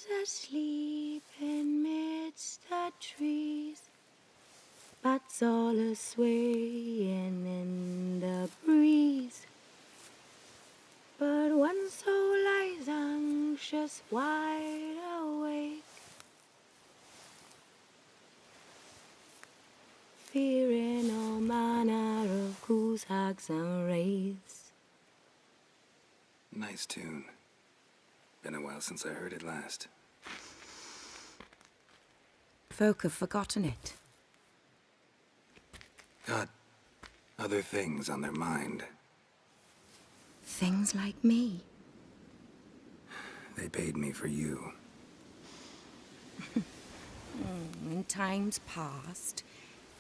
is asleep amidst the trees, bats all a swaying in the breeze. But one soul lies anxious, wide awake, fearing all manner of ghouls, hags, and wraiths. Nice tune. Been a while since I heard it last. Folk have forgotten it. Got other things on their mind. Things like me. They paid me for you. In times past,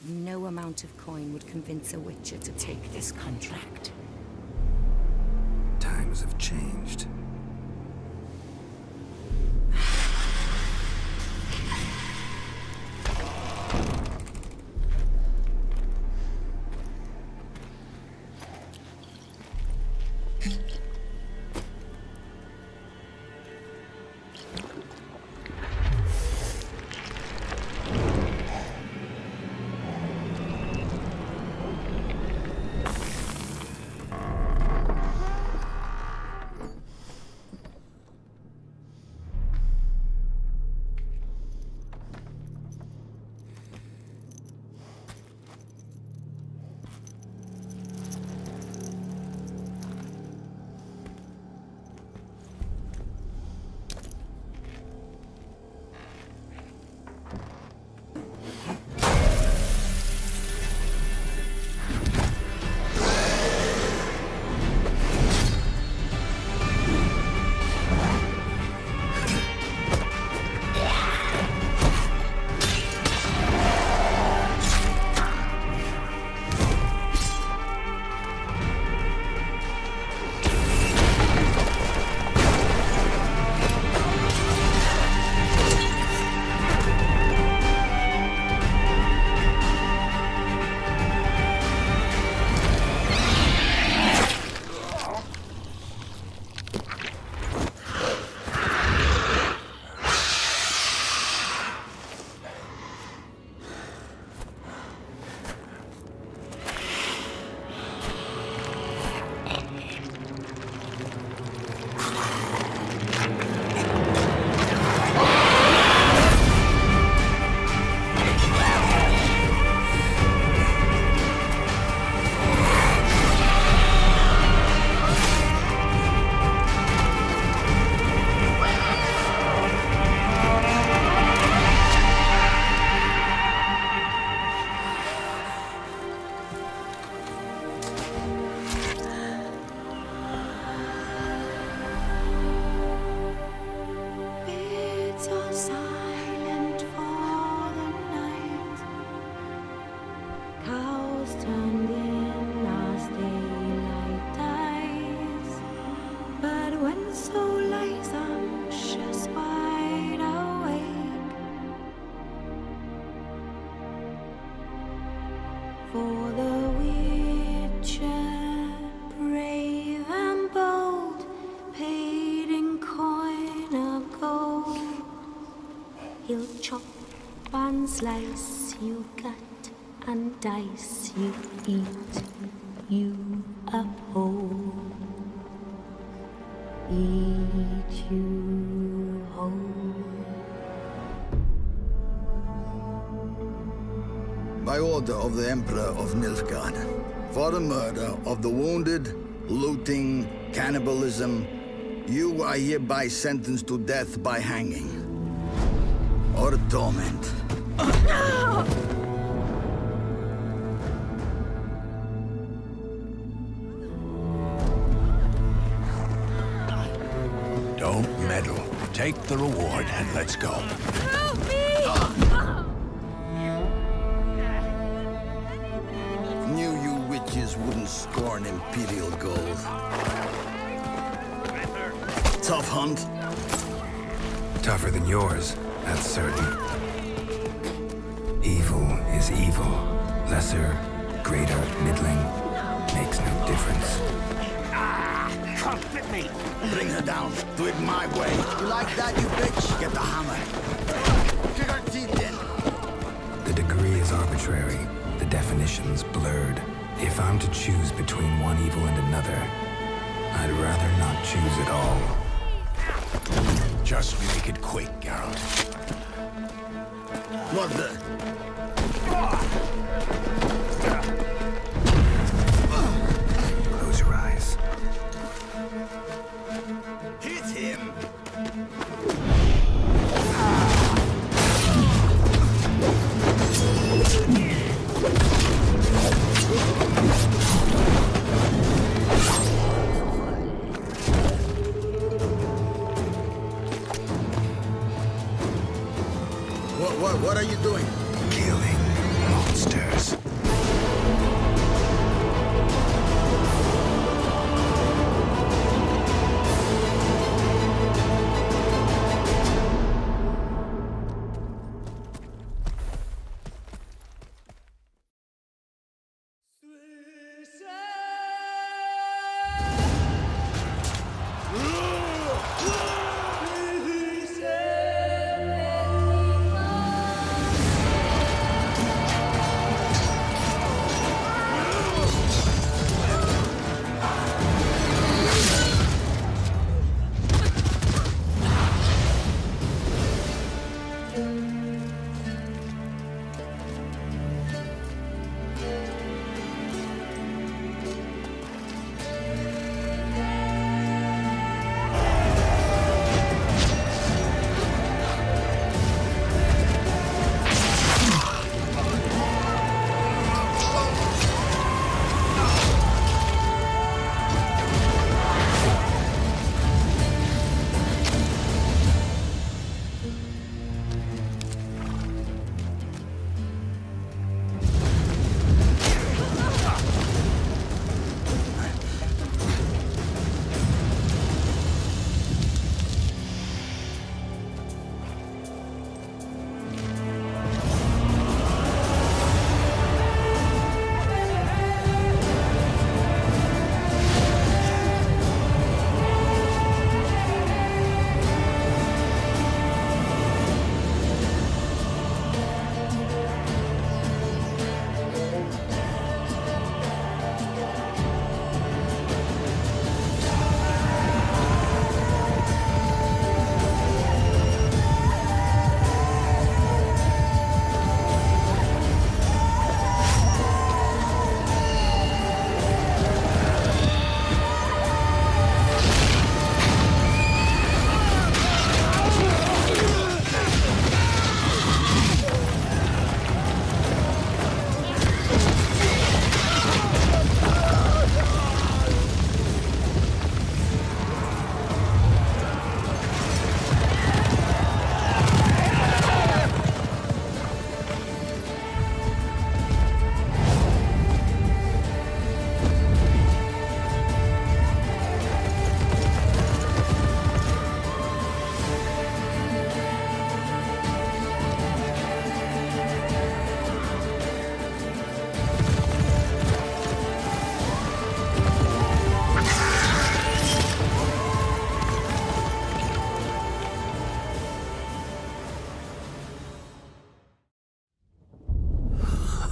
no amount of coin would convince a witcher to take this contract. Times have changed. Slice you cut and dice you eat you a whole. Eat you whole. By order of the Emperor of Nilfgaard, for the murder of the wounded, looting, cannibalism, you are hereby sentenced to death by hanging or torment. Don't meddle. Take the reward and let's go. Help me! Knew you witches wouldn't scorn imperial gold. Tough hunt. Tougher than yours, that's certain. Evil is evil. Lesser, greater, middling, makes no difference. can't fit me! Bring her down. Do it my way. You like that, you bitch? Get the hammer. Kick her teeth in. The degree is arbitrary, the definition's blurred. If I'm to choose between one evil and another, I'd rather not choose at all. Just make it quick, Geralt. What the? Close your eyes. Hit him. What are you doing? Killing monsters.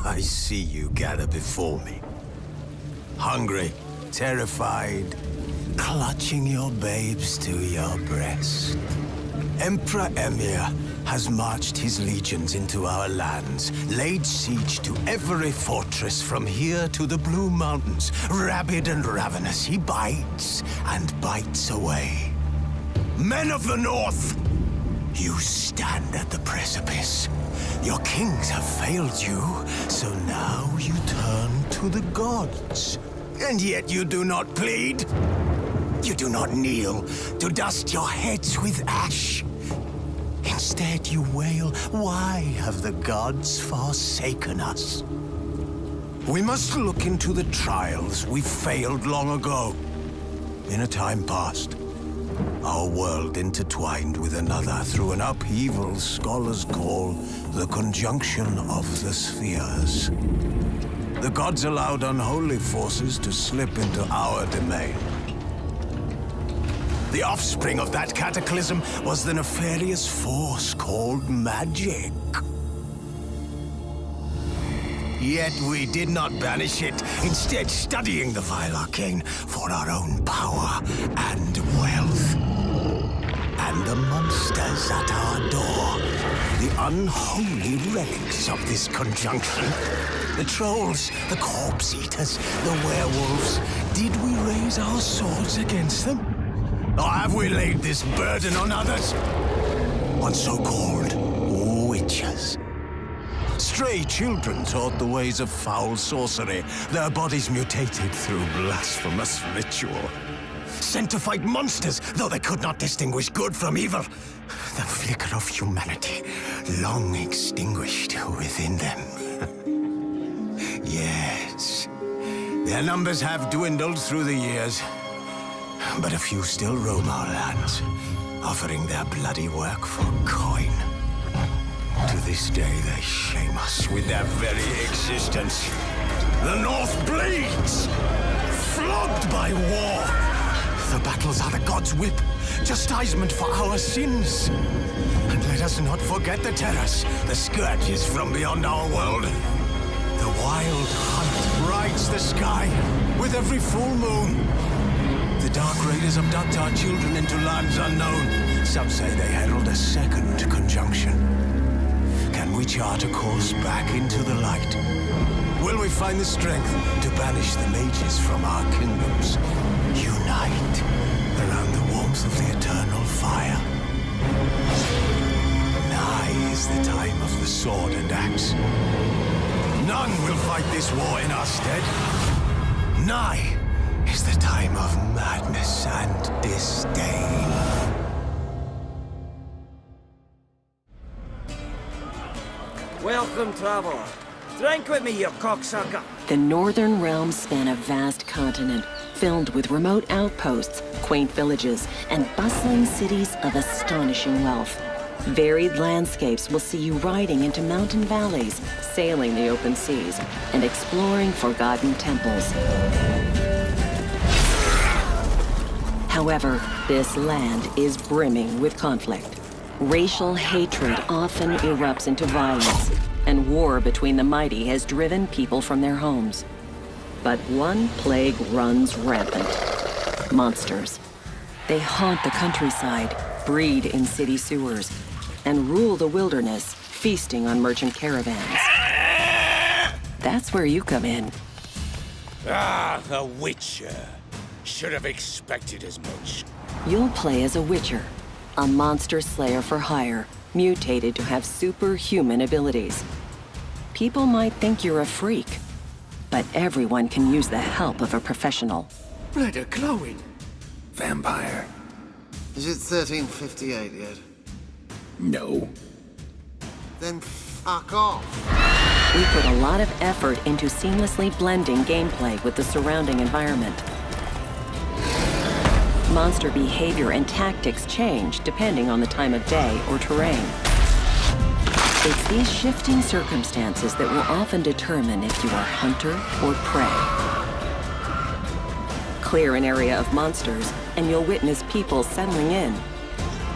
I see you gather before me. Hungry, terrified, clutching your babes to your breast. Emperor Emir has marched his legions into our lands, laid siege to every fortress from here to the Blue Mountains. Rabid and ravenous, he bites and bites away. Men of the North, you stand at the precipice. Your kings have failed you, so now you turn to the gods. And yet you do not plead. You do not kneel to dust your heads with ash. Instead you wail, why have the gods forsaken us? We must look into the trials we failed long ago. In a time past, our world intertwined with another through an upheaval scholars call the conjunction of the spheres. The gods allowed unholy forces to slip into our domain. The offspring of that cataclysm was the nefarious force called magic. Yet we did not banish it, instead studying the vile arcane for our own power and wealth. And the monsters at our door, the unholy relics of this conjunction, the trolls, the corpse eaters, the werewolves, did we raise our swords against them? Or have we laid this burden on others? On so-called witches? Stray children taught the ways of foul sorcery, their bodies mutated through blasphemous ritual. Sent to fight monsters, though they could not distinguish good from evil. The flicker of humanity, long extinguished within them. Yes, their numbers have dwindled through the years, but a few still roam our lands, offering their bloody work for coin. To this day, they shame us with their very existence. The North bleeds, flogged by war. The battles are the gods' whip, chastisement for our sins. And let us not forget the terrors, the scourges from beyond our world. The wild hunt rides the sky with every full moon. The Dark Raiders abduct our children into lands unknown. Some say they herald a second conjunction. Can we chart a course back into the light? Will we find the strength to banish the mages from our kingdoms? Unite around the warmth of the eternal fire. Nigh is the time of the sword and axe. None will fight this war in our stead. Nigh is the time of madness and disdain. Welcome, traveler. Drink with me, you cocksucker. The Northern Realms span a vast continent filled with remote outposts, quaint villages, and bustling cities of astonishing wealth. Varied landscapes will see you riding into mountain valleys, sailing the open seas, and exploring forgotten temples. However, this land is brimming with conflict. Racial hatred often erupts into violence, and war between the mighty has driven people from their homes. But one plague runs rampant: monsters. They haunt the countryside, breed in city sewers, and rule the wilderness, feasting on merchant caravans. That's where you come in. Ah, the Witcher. Should have expected as much. You'll play as a Witcher, a monster slayer for hire, mutated to have superhuman abilities. People might think you're a freak, but everyone can use the help of a professional. Blood are glowing. Vampire. Is it 1358 yet? No. Then fuck off. We put a lot of effort into seamlessly blending gameplay with the surrounding environment. Monster behavior and tactics change depending on the time of day or terrain. It's these shifting circumstances that will often determine if you are hunter or prey. Clear an area of monsters, and you'll witness people settling in,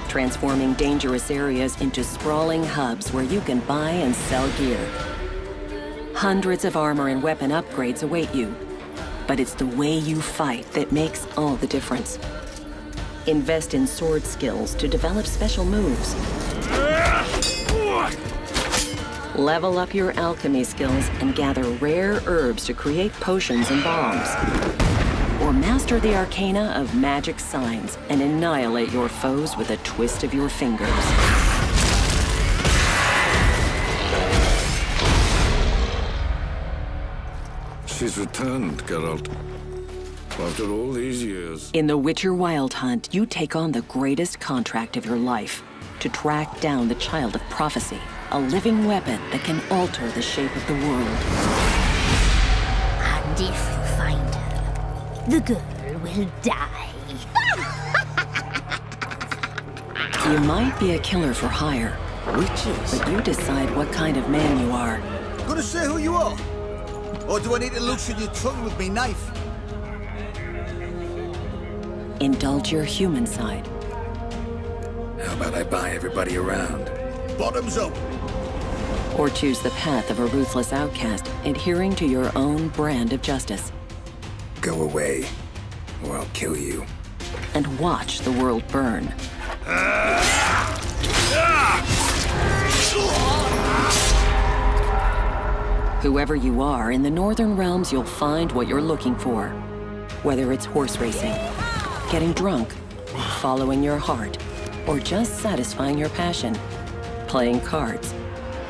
transforming dangerous areas into sprawling hubs where you can buy and sell gear. Hundreds of armor and weapon upgrades await you, but it's the way you fight that makes all the difference. Invest in sword skills to develop special moves. Level up your alchemy skills and gather rare herbs to create potions and bombs. Or master the arcana of magic signs and annihilate your foes with a twist of your fingers. She's returned, Geralt. After all these years. In The Witcher Wild Hunt, you take on the greatest contract of your life: to track down the Child of Prophecy, a living weapon that can alter the shape of the world. And if you find her, the girl will die. You might be a killer for hire, Witches? but you decide what kind of man you are. Gonna say who you are? Or do I need to loosen your tongue with me knife? indulge your human side. How about I buy everybody around? Bottoms up! Or choose the path of a ruthless outcast, adhering to your own brand of justice. Go away, or I'll kill you. And watch the world burn. Whoever you are, in the Northern Realms you'll find what you're looking for. Whether it's horse racing, getting drunk, following your heart, or just satisfying your passion. Playing cards,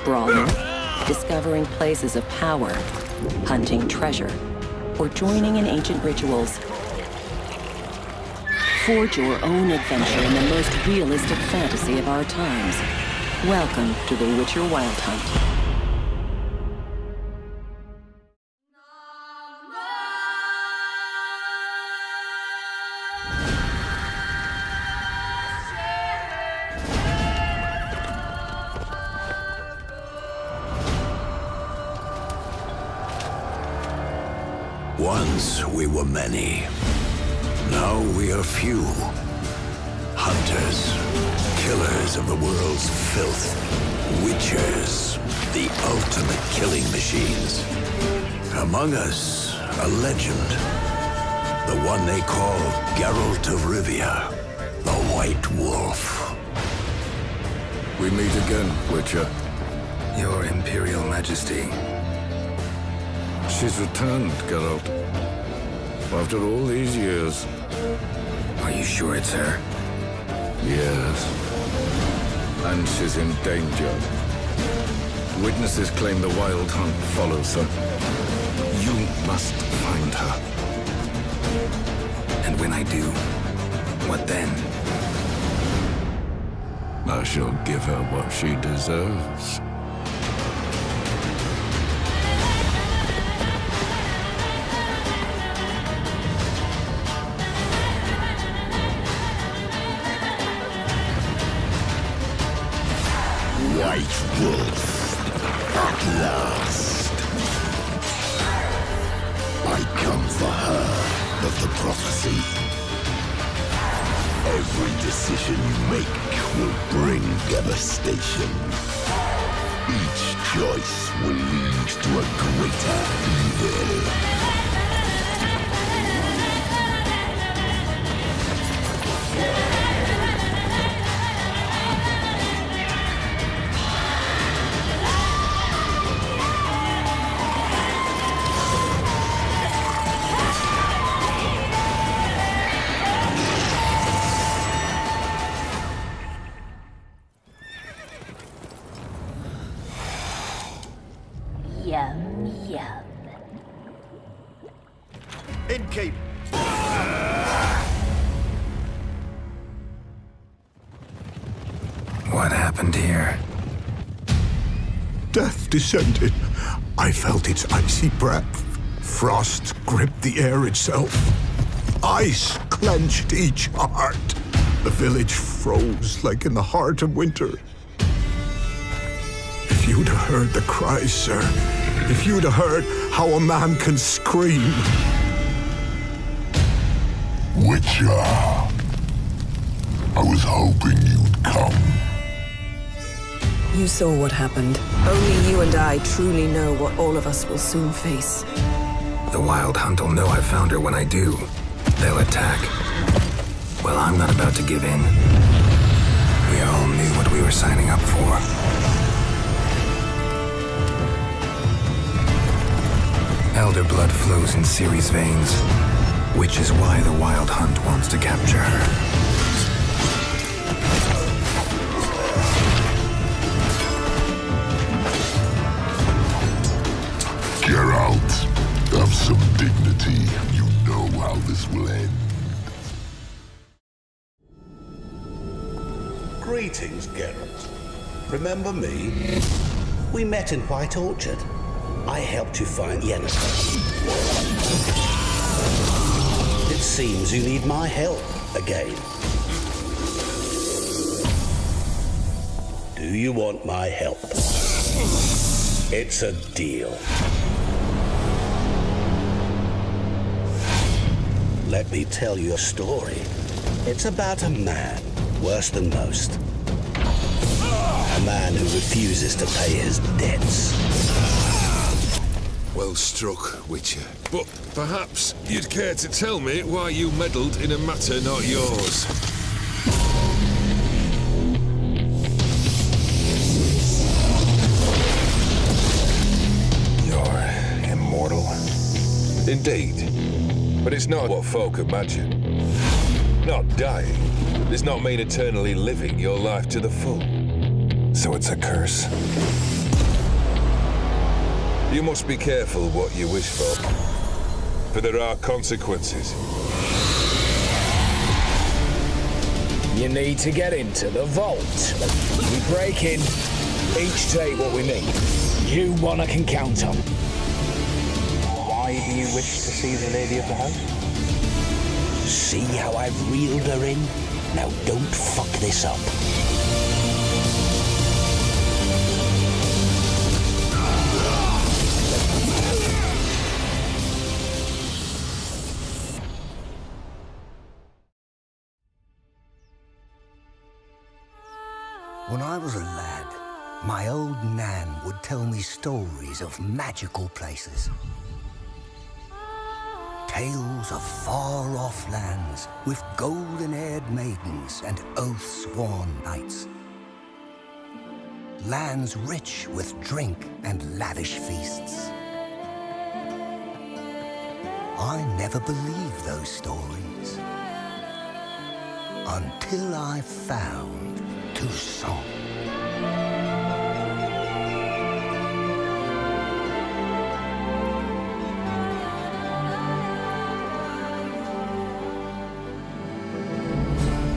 brawling, discovering places of power, hunting treasure, or joining in ancient rituals. Forge your own adventure in the most realistic fantasy of our times. Welcome to The Witcher Wild Hunt. Once we were many. Now we are few. Hunters, killers of the world's filth. Witchers, the ultimate killing machines. Among us, a legend. The one they call Geralt of Rivia, the White Wolf. We meet again, Witcher. Your Imperial Majesty. She's returned, Geralt. After all these years. Are you sure it's her? Yes. And she's in danger. Witnesses claim the Wild Hunt follows her. You must find her. And when I do, what then? I shall give her what she deserves. White Wolf, at last. I come for her of the prophecy. Every decision you make will bring devastation. Each choice will lead to a greater evil. Yum, yum. Innkeep! What happened here? Death descended. I felt its icy breath. Frost gripped the air itself. Ice clenched each heart. The village froze like in the heart of winter. If you'd have heard the cries, sir. If you'd have heard how a man can scream. Witcher, I was hoping you'd come. You saw what happened. Only you and I truly know what all of us will soon face. The Wild Hunt will know I found her when I do. They'll attack. Well, I'm not about to give in. We all knew what we were signing up for. Elder blood flows in Ciri's veins, which is why the Wild Hunt wants to capture her. Geralt, have some dignity. You know how this will end. Greetings, Geralt. Remember me? We met in White Orchard. I helped you find Yennefer. It seems you need my help again. Do you want my help? It's a deal. Let me tell you a story. It's about a man, worse than most. A man who refuses to pay his debts. Well struck, Witcher. But perhaps you'd care to tell me why you meddled in a matter not yours. You're immortal? Indeed. But it's not what folk imagine. Not dying does not mean eternally living your life to the full. So it's a curse? You must be careful what you wish for there are consequences. You need to get into the vault. We break in, each take what we need. You one I can count on. Why do you wish to see the lady of the house? See how I've reeled her in? Now don't fuck this up. When I was a lad, my old Nan would tell me stories of magical places. Tales of far-off lands with golden-haired maidens and oath-sworn knights. Lands rich with drink and lavish feasts. I never believed those stories until I found Toussaint.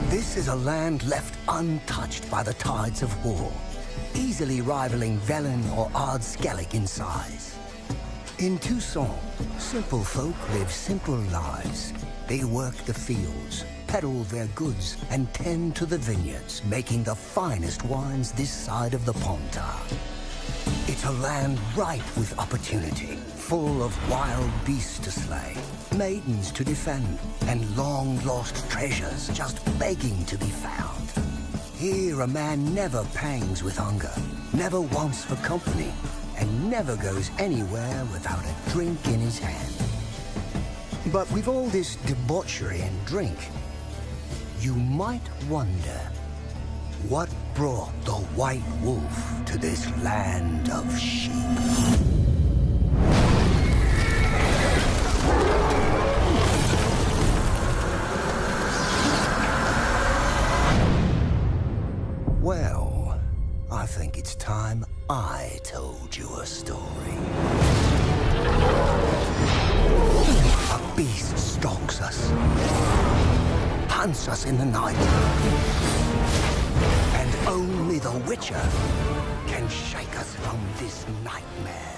This is a land left untouched by the tides of war, easily rivaling Velen or Ard-Skellig in size. In Toussaint, simple folk live simple lives. They work the fields, peddle their goods, and tend to the vineyards, making the finest wines this side of the Pontar. It's a land ripe with opportunity, full of wild beasts to slay, maidens to defend, and long-lost treasures just begging to be found. Here a man never pangs with hunger, never wants for company, and never goes anywhere without a drink in his hand. But with all this debauchery and drink, you might wonder what brought the White Wolf to this land of sheep. Well, I think it's time I told you a story. A beast stalks us, hunts us in the night, and only the Witcher can shake us from this nightmare.